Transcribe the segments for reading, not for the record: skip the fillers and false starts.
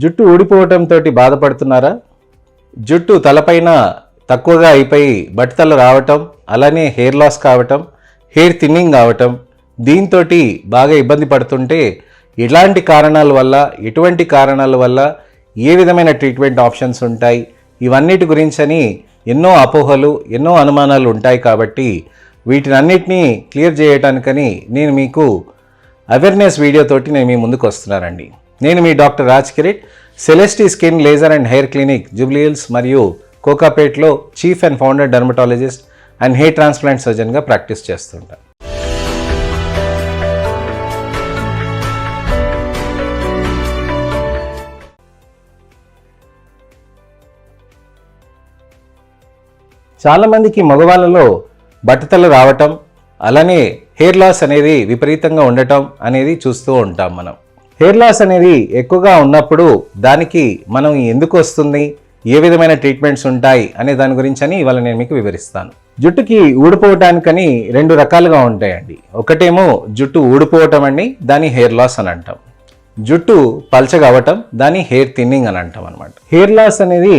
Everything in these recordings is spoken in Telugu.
జుట్టు ఊడిపోవటంతో బాధపడుతున్నారా? జుట్టు తలపైన తక్కువగా అయిపోయి బట్టతల రావటం, అలానే హెయిర్ లాస్ కావటం, హెయిర్ థిన్నింగ్ కావటం, దీంతో బాగా ఇబ్బంది పడుతుంటే ఎలాంటి కారణాల వల్ల, ఎటువంటి కారణాల వల్ల, ఏ విధమైన ట్రీట్మెంట్ ఆప్షన్స్ ఉంటాయి, ఇవన్నిటి గురించని ఎన్నో అపోహలు, ఎన్నో అనుమానాలు ఉంటాయి. కాబట్టి వీటినన్నిటినీ క్లియర్ చేయడానికని నేను మీకు అవేర్నెస్ వీడియోతోటి నేను మీ ముందుకు వస్తున్నానండి. నేను మీ doctor Raj Kireet, Celestee skin laser and hair clinic, Jubilee Hills మరియు కోకాపేట్లో chief and founder dermatologist and hair transplant సర్జన్గా ప్రాక్టీస్ చేస్తుంటాను. చాలామందికి మగవాళ్ళలో బట్టతల రావటం, అలానే హెయిర్ లాస్ అనేది విపరీతంగా ఉండటం అనేది చూస్తూ ఉంటాం మనం. హెయిర్ లాస్ అనేది ఎక్కువగా ఉన్నప్పుడు దానికి మనం ఎందుకు వస్తుంది, ఏ విధమైన ట్రీట్మెంట్స్ ఉంటాయి అనే దాని గురించి అని ఇవాళ నేను మీకు వివరిస్తాను. జుట్టుకి ఊడిపోవటానికని రెండు రకాలుగా ఉంటాయండి. ఒకటేమో జుట్టు ఊడిపోవటం అండి, దాన్ని హెయిర్ లాస్ అని అంటాం. జుట్టు పల్చగా అవ్వటం, దాన్ని హెయిర్ థిన్నింగ్ అని అంటాం అనమాట. హెయిర్ లాస్ అనేది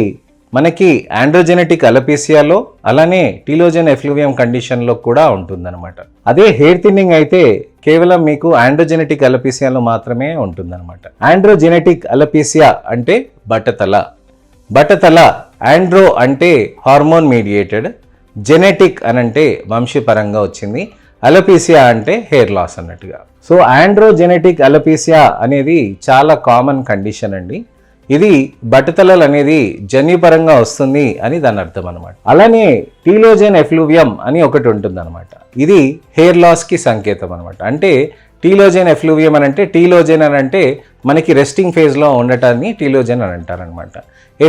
మనకి ఆండ్రోజెనెటిక్ అలోపేసియాలో, అలానే టీలోజన్ ఎఫ్లూవియం కండిషన్లో కూడా ఉంటుందన్నమాట. అదే హెయిర్ థిన్నింగ్ అయితే కేవలం మీకు ఆండ్రోజెనెటిక్ అలోపేసియాలో మాత్రమే ఉంటుందన్నమాట. ఆండ్రోజెనెటిక్ అలోపేసియా అంటే బట్టతల. బట్టతల, ఆండ్రో అంటే హార్మోన్ మీడియేటెడ్, జెనెటిక్ అని అంటే వంశపరంగా వచ్చింది, అలోపేసియా అంటే హెయిర్ లాస్ అన్నట్టుగా. సో ఆండ్రోజెనెటిక్ అలోపేసియా అనేది చాలా కామన్ కండిషన్ అండి. ఇది బట్టతలలు అనేది జన్యుపరంగా వస్తుంది అని దాని అర్థం అనమాట. అలానే టీలోజన్ ఎఫ్లూవియం అని ఒకటి ఉంటుంది అనమాట. ఇది హెయిర్ లాస్కి సంకేతం అనమాట. అంటే టీలోజన్ ఎఫ్లూవియం అని అంటే, టీలోజన్ అని అంటే మనకి రెస్టింగ్ ఫేజ్లో ఉండటాన్ని టీలోజన్ అని అంటారనమాట.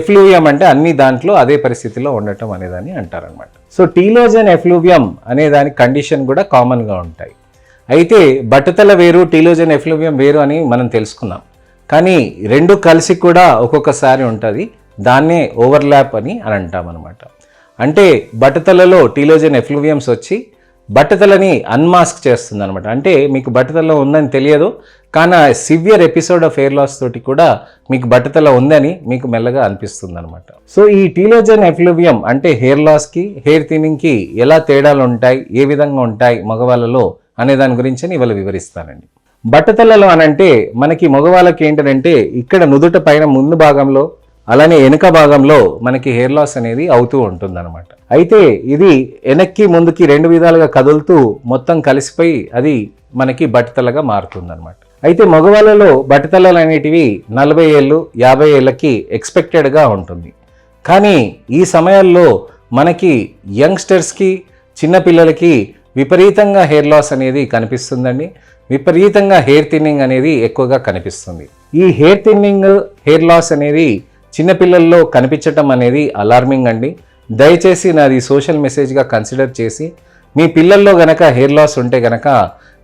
ఎఫ్లూవియం అంటే అన్ని దాంట్లో అదే పరిస్థితిలో ఉండటం అనేదాన్ని అంటారనమాట. సో టీలోజన్ ఎఫ్లూవియం అనే దాని కండిషన్ కూడా కామన్గా ఉంటాయి. అయితే బట్టతల వేరు, టీలోజన్ ఎఫ్లూవియం వేరు అని మనం తెలుసుకున్నాం. కానీ రెండు కలిసి కూడా ఒక్కొక్కసారి ఉంటుంది. దాన్నే ఓవర్లాప్ అని అంటాం అనమాట. అంటే బట్టతలలో టీలోజన్ ఎఫ్లూవియమ్స్ వచ్చి బట్టతలని అన్మాస్క్ చేస్తుంది అనమాట. అంటే మీకు బట్టతల ఉందని తెలియదు, కానీ severe episode of hair loss తోటి కూడా మీకు బట్టతల ఉందని మీకు మెల్లగా అనిపిస్తుంది అనమాట. సో ఈ టీలోజన్ ఎఫ్లూవియం అంటే హెయిర్ లాస్కి, హెయిర్ థిన్నింగ్కి ఎలా తేడాలు ఉంటాయి, ఏ విధంగా ఉంటాయి మగవాళ్ళలో అనే దాని గురించి ఇవాళ వివరిస్తానండి. బట్టతలలో అనంటే మనకి మగవాళ్ళకి ఏంటంటే ఇక్కడ నుదుట పైన ముందు భాగంలో, అలానే వెనుక భాగంలో మనకి హెయిర్ లాస్ అనేది అవుతూ ఉంటుందన్నమాట. అయితే ఇది వెనక్కి ముందుకి రెండు విధాలుగా కదులుతూ మొత్తం కలిసిపోయి అది మనకి బట్టతలగా మారుతుందన్నమాట. అయితే మగవాళ్ళలో బట్టతలలు అనేటివి 40 ఏళ్ళు 50 ఏళ్ళకి ఎక్స్పెక్టెడ్గా ఉంటుంది. కానీ ఈ సమయాల్లో మనకి యంగ్స్టర్స్కి, చిన్నపిల్లలకి విపరీతంగా హెయిర్ లాస్ అనేది కనిపిస్తుందండి. విపరీతంగా హెయిర్ థిన్నింగ్ అనేది ఎక్కువగా కనిపిస్తుంది. ఈ హెయిర్ థిన్నింగ్, హెయిర్ లాస్ అనేది చిన్నపిల్లల్లో కనిపించటం అనేది అలార్మింగ్ అండి. దయచేసి నాది సోషల్ మెసేజ్గా కన్సిడర్ చేసి మీ పిల్లల్లో గనక హెయిర్ లాస్ ఉంటే గనక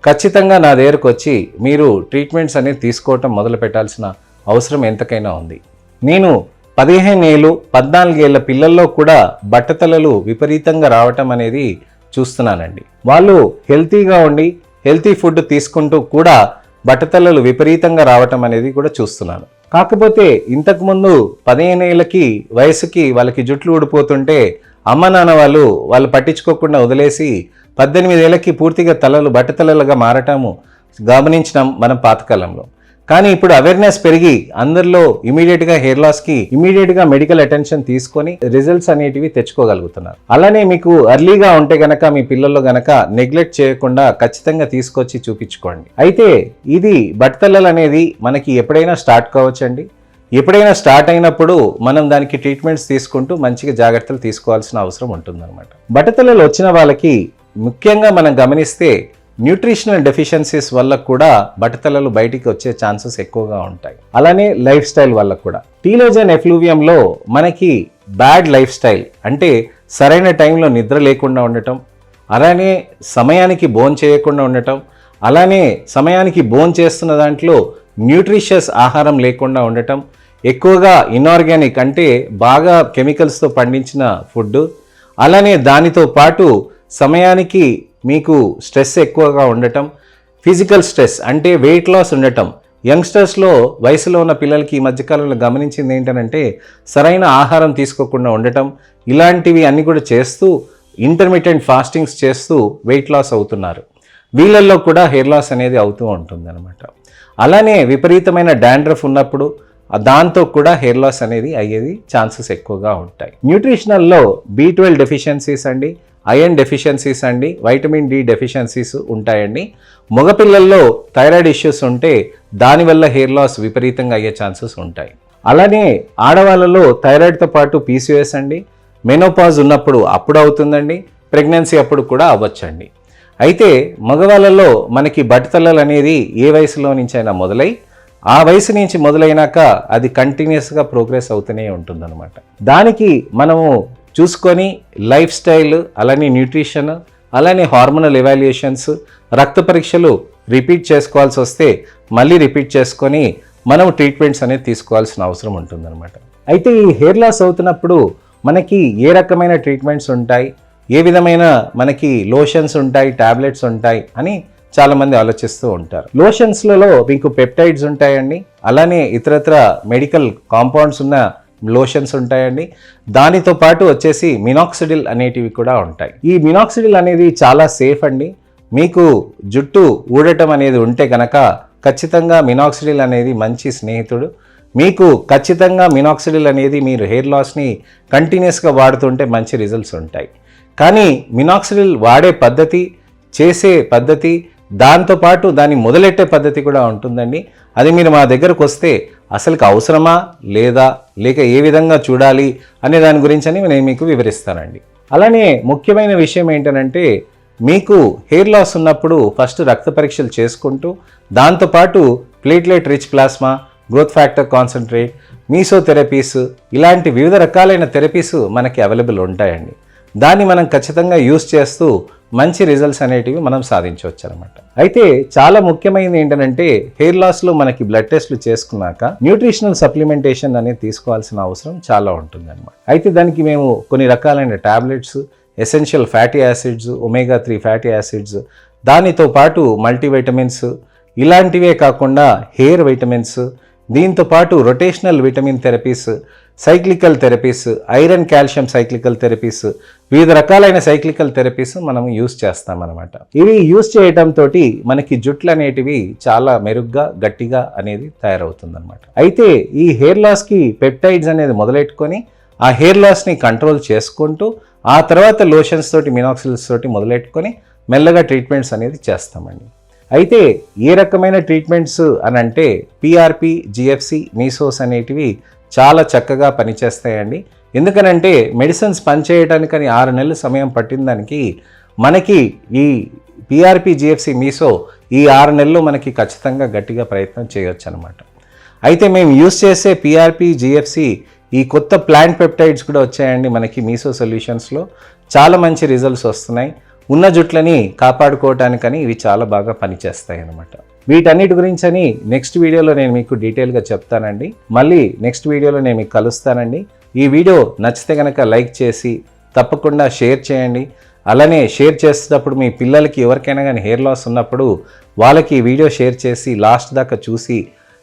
ఖచ్చితంగా నా దగ్గరకు వచ్చి మీరు ట్రీట్మెంట్స్ అనేది తీసుకోవటం మొదలు పెట్టాల్సిన అవసరం ఎంతకైనా ఉంది. నేను 15 ఏళ్ళు 14 ఏళ్ళ పిల్లల్లో కూడా బట్టతలలు విపరీతంగా రావటం అనేది చూస్తున్నానండి. వాళ్ళు హెల్తీగా ఉండి హెల్తీ ఫుడ్ తీసుకుంటూ కూడా బట్టతలలు విపరీతంగా రావటం అనేది కూడా చూస్తున్నాను. కాకపోతే ఇంతకుముందు 15 ఏళ్ళకి వయసుకి వాళ్ళకి జుట్లు ఊడిపోతుంటే అమ్మ నాన్న వాళ్ళు పట్టించుకోకుండా వదిలేసి 18 ఏళ్ళకి పూర్తిగా తలలు బట్టతలలుగా మారటము గమనించినాం మనం పాతకాలంలో. కానీ ఇప్పుడు అవేర్నెస్ పెరిగి అందరిలో ఇమీడియట్గా హెయిర్ లాస్కి ఇమీడియట్గా మెడికల్ అటెన్షన్ తీసుకొని రిజల్ట్స్ అనేటివి తెచ్చుకోగలుగుతున్నారు. అలానే మీకు ఎర్లీగా ఉంటే గనక మీ పిల్లల్లో గనక నెగ్లెక్ట్ చేయకుండా ఖచ్చితంగా తీసుకొచ్చి చూపించుకోండి. అయితే ఇది బట్టతలలు అనేది మనకి ఎప్పుడైనా స్టార్ట్ కావచ్చండి. ఎప్పుడైనా స్టార్ట్ అయినప్పుడు మనం దానికి ట్రీట్మెంట్స్ తీసుకుంటూ మంచిగా జాగ్రత్తలు తీసుకోవాల్సిన అవసరం ఉంటుందన్నమాట. బట్టతలలు వచ్చిన వాళ్ళకి ముఖ్యంగా మనం గమనిస్తే న్యూట్రిషనల్ డెఫిషియన్సీస్ వల్ల కూడా బట్టతలలు బయటికి వచ్చే ఛాన్సెస్ ఎక్కువగా ఉంటాయి. అలానే లైఫ్ స్టైల్ వల్ల కూడా. టీలోజన్ ఎఫ్లూవియంలో మనకి బ్యాడ్ లైఫ్ స్టైల్ అంటే సరైన టైంలో నిద్ర లేకుండా ఉండటం, అలానే సమయానికి భోజనం చేయకుండా ఉండటం, అలానే సమయానికి భోజనం చేస్తున్న దాంట్లో న్యూట్రిషియస్ ఆహారం లేకుండా ఉండటం, ఎక్కువగా ఇన్ఆర్గానిక్ అంటే బాగా కెమికల్స్తో పండించిన ఫుడ్, అలానే దానితో పాటు సమయానికి మీకు స్ట్రెస్ ఎక్కువగా ఉండటం, ఫిజికల్ స్ట్రెస్ అంటే వెయిట్ లాస్ ఉండటం, యంగ్స్టర్స్లో వయసులో ఉన్న పిల్లలకి ఈ మధ్యకాలంలో గమనించింది ఏంటంటే సరైన ఆహారం తీసుకోకుండా ఉండటం, ఇలాంటివి అన్నీ కూడా చేస్తూ ఇంటర్మిటెంట్ ఫాస్టింగ్స్ చేస్తూ వెయిట్ లాస్ అవుతున్నారు. వీళ్ళల్లో కూడా హెయిర్ లాస్ అనేది అవుతూ ఉంటుంది అనమాట. అలానే విపరీతమైన డాండ్రఫ్ ఉన్నప్పుడు దాంతో కూడా హెయిర్ లాస్ అనేది అయ్యేది ఛాన్సెస్ ఎక్కువగా ఉంటాయి. న్యూట్రిషనల్లో B12 డెఫిషియన్సీస్ అండి, ఐరన్ డెఫిషియన్సీస్ అండి, వైటమిన్ D డెఫిషియన్సీస్ ఉంటాయండి. మగపిల్లల్లో థైరాయిడ్ ఇష్యూస్ ఉంటే దానివల్ల హెయిర్ లాస్ విపరీతంగా అయ్యే ఛాన్సెస్ ఉంటాయి. అలానే ఆడవాళ్ళలో థైరాయిడ్తో పాటు PCOS అండి, మెనోపాజ్ ఉన్నప్పుడు అప్పుడు అవుతుందండి, ప్రెగ్నెన్సీ అప్పుడు కూడా అవ్వచ్చండి. అయితే మగవాళ్ళలో మనకి బట్టతలలు అనేది ఏ వయసులో నుంచి అయినా మొదలై ఆ వయసు నుంచి మొదలైనాక అది కంటిన్యూస్గా ప్రోగ్రెస్ అవుతూనే ఉంటుందన్నమాట. దానికి మనము చూసుకొని లైఫ్ స్టైల్, అలానే న్యూట్రిషన్, అలానే హార్మోనల్ ఎవాల్యుయేషన్స్, రక్త పరీక్షలు రిపీట్ చేసుకోవాల్సి వస్తే మళ్ళీ రిపీట్ చేసుకొని మనం ట్రీట్మెంట్స్ అనేది తీసుకోవాల్సిన అవసరం ఉంటుందన్నమాట. అయితే ఈ హెయిర్ లాస్ అవుతున్నప్పుడు మనకి ఏ రకమైన ట్రీట్మెంట్స్ ఉంటాయి, ఏ విధమైన మనకి లోషన్స్ ఉంటాయి, టాబ్లెట్స్ ఉంటాయి అని చాలామంది ఆలోచిస్తూ ఉంటారు. లోషన్స్లలో మీకు పెప్టైడ్స్ ఉంటాయండి, అలానే ఇతరత్ర మెడికల్ కాంపౌండ్స్ ఉన్న లోషన్స్ ఉంటాయండి. దానితో పాటు వచ్చేసి మినాక్సిడిల్ అనేటివి కూడా ఉంటాయి. ఈ మినాక్సిడిల్ అనేది చాలా సేఫ్ అండి. మీకు జుట్టు ఊడటం అనేది ఉంటే కనుక ఖచ్చితంగా మినాక్సిడిల్ అనేది మంచి స్నేహితుడు. మీకు ఖచ్చితంగా మినాక్సిడిల్ అనేది మీరు హెయిర్ లాస్ని కంటిన్యూస్గా వాడుతుంటే మంచి రిజల్ట్స్ ఉంటాయి. కానీ మినాక్సిడిల్ వాడే పద్ధతి, చేసే పద్ధతి, దాంతోపాటు దాన్ని మొదలెట్టే పద్ధతి కూడా ఉంటుందండి. అది మీరు మా దగ్గరకు వస్తే అసలుకి అవసరమా లేదా, లేక ఏ విధంగా చూడాలి అనే దాని గురించి అని నేను మీకు వివరిస్తానండి. అలానే ముఖ్యమైన విషయం ఏంటంటే మీకు హెయిర్ లాస్ ఉన్నప్పుడు ఫస్ట్ రక్త పరీక్షలు చేసుకుంటూ దాంతోపాటు platelet rich plasma, growth factor concentrate, mesotherapies, ఇలాంటి వివిధ రకాలైన థెరపీస్ మనకి అవైలబుల్ ఉంటాయండి. దాన్ని మనం ఖచ్చితంగా యూస్ చేస్తూ మంచి రిజల్ట్స్ అనేటివి మనం సాధించవచ్చు అనమాట. అయితే చాలా ముఖ్యమైనది ఏంటంటే హెయిర్ లాస్లో మనకి బ్లడ్ టెస్ట్లు చేసుకున్నాక న్యూట్రిషనల్ సప్లిమెంటేషన్ అనేది తీసుకోవాల్సిన అవసరం చాలా ఉంటుందన్నమాట. అయితే దానికి మేము కొన్ని రకాలైన tablets, essential fatty acids, omega-3 fatty acids, దానితో పాటు మల్టీవైటమిన్స్, ఇలాంటివే కాకుండా హెయిర్ వైటమిన్స్, దీంతో పాటు rotational vitamin therapies, cyclical therapies, iron calcium cyclical therapies, వివిధ రకాలైన సైక్లికల్ థెరపీస్ మనం యూస్ చేస్తామన్నమాట. ఇవి యూస్ చేయడంతో మనకి జుట్లు అనేటివి చాలా మెరుగ్గా, గట్టిగా అనేది తయారవుతుందన్నమాట. అయితే ఈ హెయిర్ లాస్కి పెప్టైడ్స్ అనేది మొదలెట్టుకొని ఆ హెయిర్ లాస్ని కంట్రోల్ చేసుకుంటూ ఆ తర్వాత లోషన్స్ తోటి, మినాక్సిల్స్ తోటి మొదలెట్టుకొని మెల్లగా ట్రీట్మెంట్స్ అనేది చేస్తామండి. అయితే ఏ రకమైన ట్రీట్మెంట్స్ అని అంటే PRP, GFC, మీసోస్ అనేటివి చాలా చక్కగా పనిచేస్తాయండి. ఎందుకనంటే మెడిసిన్స్ పనిచేయడానికని 6 నెలలు సమయం పట్టిన దానికి మనకి ఈ PRP, GFC, మీసో ఈ 6 నెలలు మనకి ఖచ్చితంగా గట్టిగా ప్రయత్నం చేయొచ్చు అనమాట. అయితే మేము యూస్ చేసే PRP, GFC ఈ కొత్త ప్లాంట్ పెప్టైడ్స్ కూడా వచ్చాయండి మనకి మీసో సొల్యూషన్స్లో. చాలా మంచి రిజల్ట్స్ వస్తున్నాయి. ఉన్న జుట్లని కాపాడుకోవటానికని ఇవి చాలా బాగా పనిచేస్తాయి అన్నమాట. వీటన్నిటి గురించి అని నెక్స్ట్ వీడియోలో నేను మీకు డీటెయిల్గా చెప్తానండి. మళ్ళీ నెక్స్ట్ వీడియోలో నేను మీకు కలుస్తానండి. ఈ వీడియో నచ్చితే కనుక లైక్ చేసి తప్పకుండా షేర్ చేయండి. అలానే షేర్ చేసేటప్పుడు మీ పిల్లలకి ఎవరికైనా కానీ హెయిర్ లాస్ ఉన్నప్పుడు వాళ్ళకి ఈ వీడియో షేర్ చేసి లాస్ట్ దాకా చూసి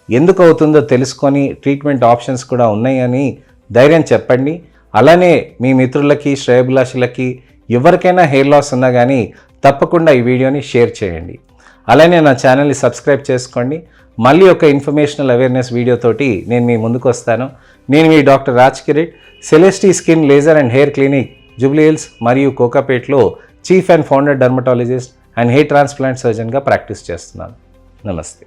ఎందుకు అవుతుందో తెలుసుకొని ట్రీట్మెంట్ ఆప్షన్స్ కూడా ఉన్నాయని ధైర్యం చెప్పండి. అలానే మీ మిత్రులకి, శ్రేయోభిలాషులకి ఎవరికైనా హెయిర్ లాస్ ఉన్నా కానీ తప్పకుండా ఈ వీడియోని షేర్ చేయండి. అలానే నా ఛానల్ని సబ్స్క్రైబ్ చేసుకోండి. మళ్ళీ ఒక ఇన్ఫర్మేషనల్ అవేర్నెస్ వీడియోతోటి నేను మీ ముందుకు వస్తాను. నేను మీ doctor Raj Kireet, Celestee skin laser and hair clinic, Jubilee Hills మరియు కోకాపేట్లో chief and founder dermatologist and hair transplant సర్జన్గా ప్రాక్టీస్ చేస్తున్నాను. నమస్తే.